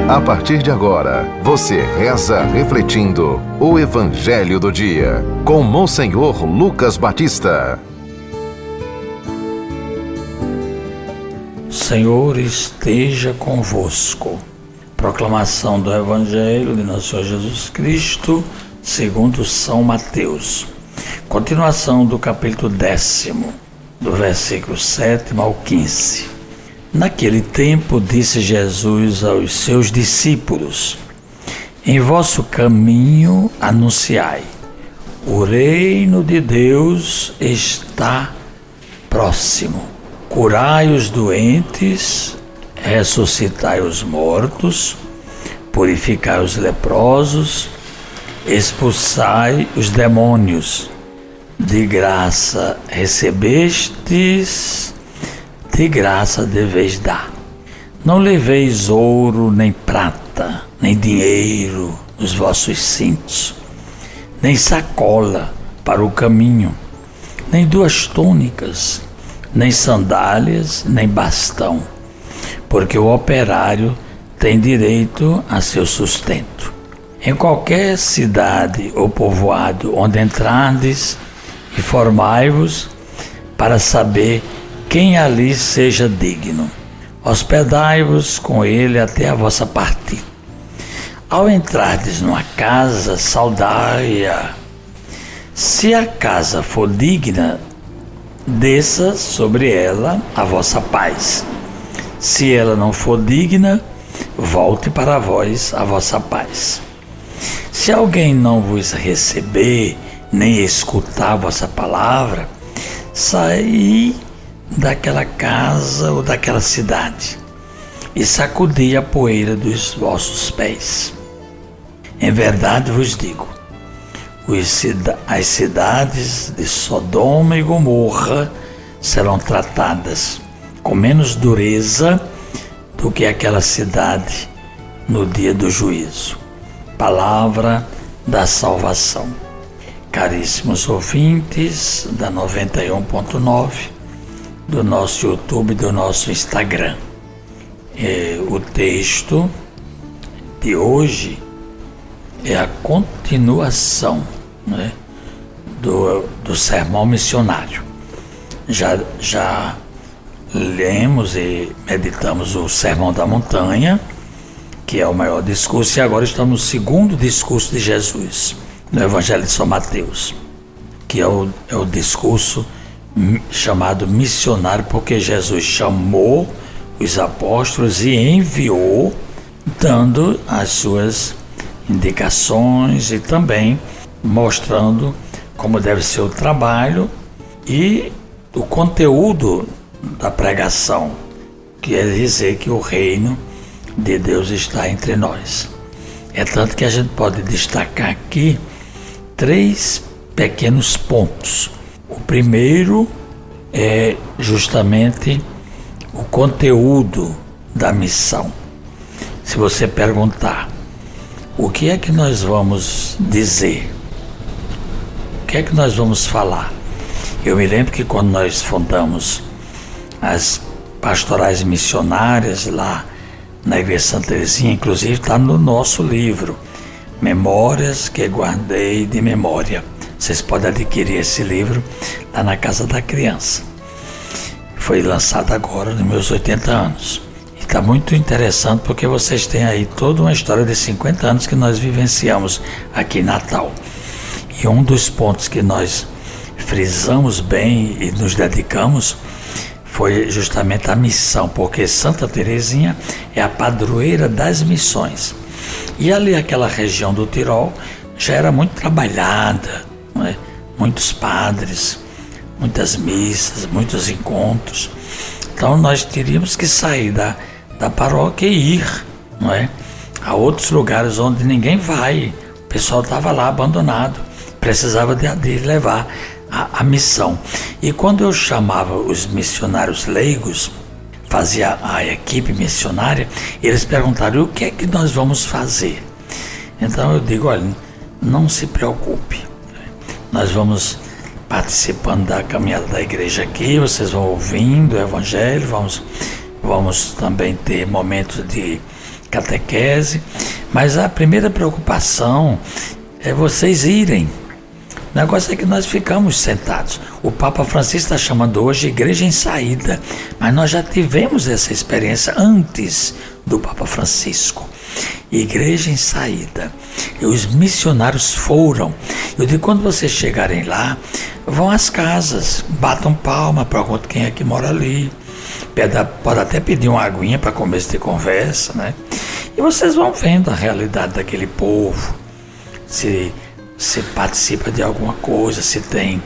A partir de agora, você reza refletindo o Evangelho do Dia, com Monsenhor Lucas Batista. Senhor esteja convosco. Proclamação do Evangelho de nosso Senhor Jesus Cristo, segundo São Mateus. Continuação do capítulo 10, do versículo 7 ao 15. Naquele tempo disse Jesus aos seus discípulos: em vosso caminho anunciai, o reino de Deus está próximo. Curai os doentes, ressuscitai os mortos, purificai os leprosos, expulsai os demônios. De graça recebestes, de graça deveis dar. Não leveis ouro, nem prata, nem dinheiro nos vossos cintos, nem sacola para o caminho, nem 2 túnicas, nem sandálias, nem bastão, porque o operário tem direito a seu sustento. Em qualquer cidade ou povoado onde entrardes, informai-vos para saber quem ali seja digno. Hospedai-vos com ele até a vossa partida. Ao entrardes numa casa, saudai-a. Se a casa for digna, desça sobre ela a vossa paz. Se ela não for digna, volte para vós a vossa paz. Se alguém não vos receber, nem escutar a vossa palavra, saí daquela casa ou daquela cidade e sacudi a poeira dos vossos pés. Em verdade vos digo, as cidades de Sodoma e Gomorra serão tratadas com menos dureza do que aquela cidade no dia do juízo. Palavra da salvação. Caríssimos ouvintes da 91.9, do nosso YouTube, do nosso Instagram. O texto de hoje é a continuação, né, do sermão missionário. Já lemos e meditamos o Sermão da Montanha, que é o maior discurso, e agora estamos no segundo discurso de Jesus, no Evangelho de São Mateus, que é o discurso chamado missionário, porque Jesus chamou os apóstolos e enviou, dando as suas indicações e também mostrando como deve ser o trabalho e o conteúdo da pregação, que é dizer que o reino de Deus está entre nós. É tanto que a gente pode destacar aqui 3 pequenos pontos. O primeiro é justamente o conteúdo da missão. Se você perguntar, o que é que nós vamos dizer? O que é que nós vamos falar? Eu me lembro que quando nós fundamos as pastorais missionárias lá na Igreja Santa Teresinha, inclusive está no nosso livro, Memórias que Guardei de Memória. Vocês podem adquirir esse livro lá na Casa da Criança. Foi lançado agora nos meus 80 anos. E está muito interessante porque vocês têm aí toda uma história de 50 anos que nós vivenciamos aqui em Natal. E um dos pontos que nós frisamos bem e nos dedicamos foi justamente a missão, porque Santa Teresinha é a padroeira das missões. E ali aquela região do Tirol já era muito trabalhada, não é? Muitos padres, muitas missas, muitos encontros. Então nós teríamos que sair da paróquia e ir, não é, a outros lugares onde ninguém vai. O pessoal estava lá abandonado, precisava de levar a missão. E quando eu chamava os missionários leigos, fazia a equipe missionária, eles perguntaram: o que é que nós vamos fazer? Então eu digo: olha, não se preocupe, nós vamos participando da caminhada da igreja aqui, vocês vão ouvindo o Evangelho, vamos também ter momentos de catequese, mas a primeira preocupação é vocês irem. O negócio é que nós ficamos sentados. O Papa Francisco está chamando hoje igreja em saída, mas nós já tivemos essa experiência antes do Papa Francisco. Igreja em saída. E os missionários foram. Eu digo, quando vocês chegarem lá, vão às casas, batam palma, perguntam quem é que mora ali. Pode até pedir uma aguinha para começo de conversa, né? E vocês vão vendo a realidade daquele povo. Se participa de alguma coisa, se tem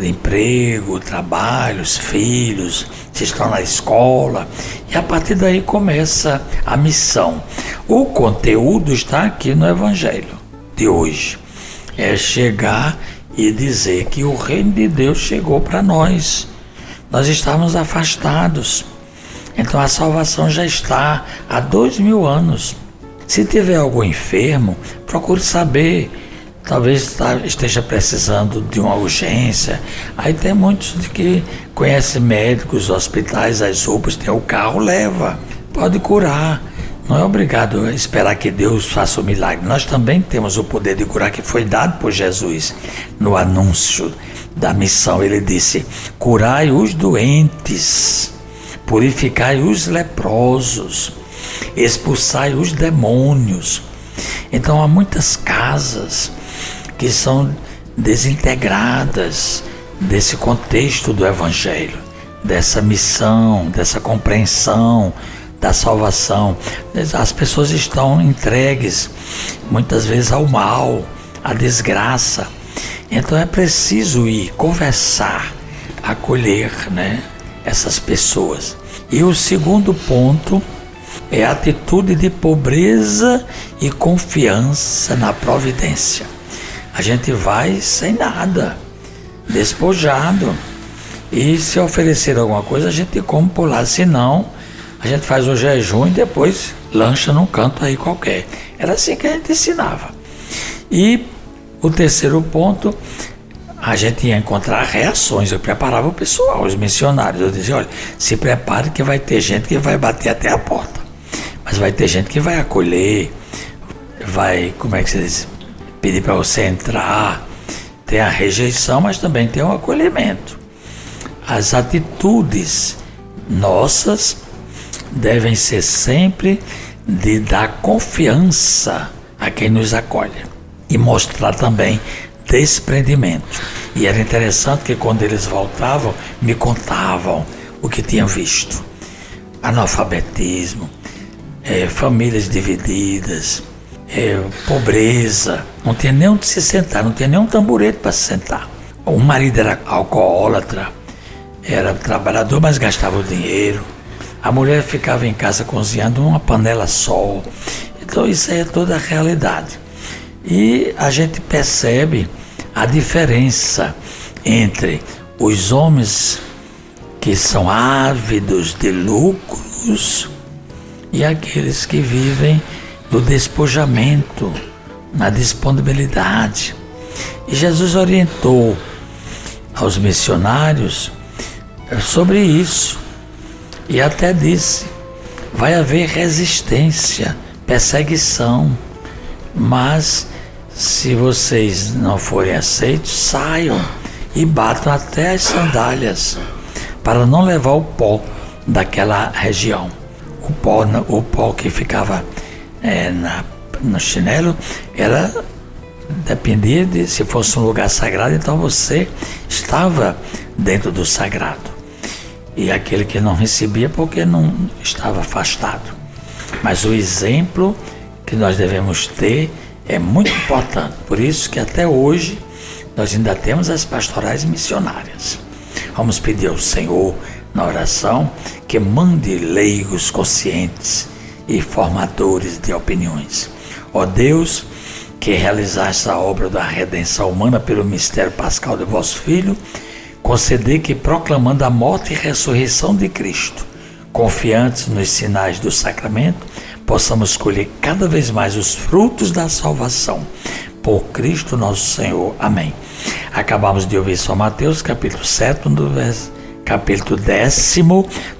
emprego, trabalhos, filhos, se estão na escola, e a partir daí começa a missão. O conteúdo está aqui no Evangelho de hoje. É chegar e dizer que o reino de Deus chegou para nós. Nós estávamos afastados. Então a salvação já está há 2000 anos. Se tiver algum enfermo, procure saber. Talvez esteja precisando de uma urgência. Aí tem muitos que conhecem médicos, hospitais, as UPAs, tem o carro, leva. Pode curar. Não é obrigado a esperar que Deus faça o milagre. Nós também temos o poder de curar que foi dado por Jesus. No anúncio da missão, ele disse: curai os doentes, purificai os leprosos, expulsai os demônios. Então há muitas casas que são desintegradas desse contexto do Evangelho, dessa missão, dessa compreensão da salvação. As pessoas estão entregues muitas vezes ao mal, à desgraça. Então é preciso ir conversar, acolher, né, essas pessoas. E o segundo ponto é a atitude de pobreza e confiança na providência. A gente vai sem nada, despojado. E se oferecer alguma coisa, a gente come por lá. Se não, a gente faz o jejum e depois lancha num canto aí qualquer. Era assim que a gente ensinava. E o terceiro ponto, a gente ia encontrar reações. Eu preparava o pessoal, os missionários. Eu dizia, olha, se prepare que vai ter gente que vai bater até a porta. Mas vai ter gente que vai acolher, vai, como é que se diz, pedir para você entrar. Tem a rejeição, mas também tem o acolhimento. As atitudes nossas devem ser sempre de dar confiança a quem nos acolhe e mostrar também desprendimento. E era interessante que quando eles voltavam, me contavam o que tinham visto. Analfabetismo, famílias divididas, pobreza, não tinha nem onde se sentar, não tinha nem um tamborete para se sentar. O marido era alcoólatra, era trabalhador, mas gastava o dinheiro. A mulher ficava em casa cozinhando numa panela só. Então isso aí é toda a realidade. E a gente percebe a diferença entre os homens que são ávidos de lucros e aqueles que vivem no despojamento, na disponibilidade. E Jesus orientou aos missionários sobre isso. E até disse, vai haver resistência, perseguição, mas se vocês não forem aceitos, saiam e batam até as sandálias, para não levar o pó daquela região. O pó que ficava no chinelo, dependia de se fosse um lugar sagrado, então você estava dentro do sagrado. E aquele que não recebia porque não estava afastado. Mas o exemplo que nós devemos ter é muito importante. Por isso que até hoje nós ainda temos as pastorais missionárias. Vamos pedir ao Senhor na oração que mande leigos conscientes e formadores de opiniões. Ó Deus, que realizaste a obra da redenção humana pelo mistério pascal de vosso Filho, conceder que, proclamando a morte e ressurreição de Cristo, confiantes nos sinais do sacramento, possamos colher cada vez mais os frutos da salvação. Por Cristo nosso Senhor. Amém. Acabamos de ouvir São Mateus, capítulo 7, capítulo 10,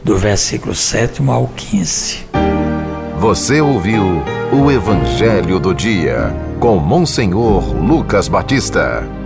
do versículo 7 ao 15. Você ouviu o Evangelho do Dia, com Monsenhor Lucas Batista.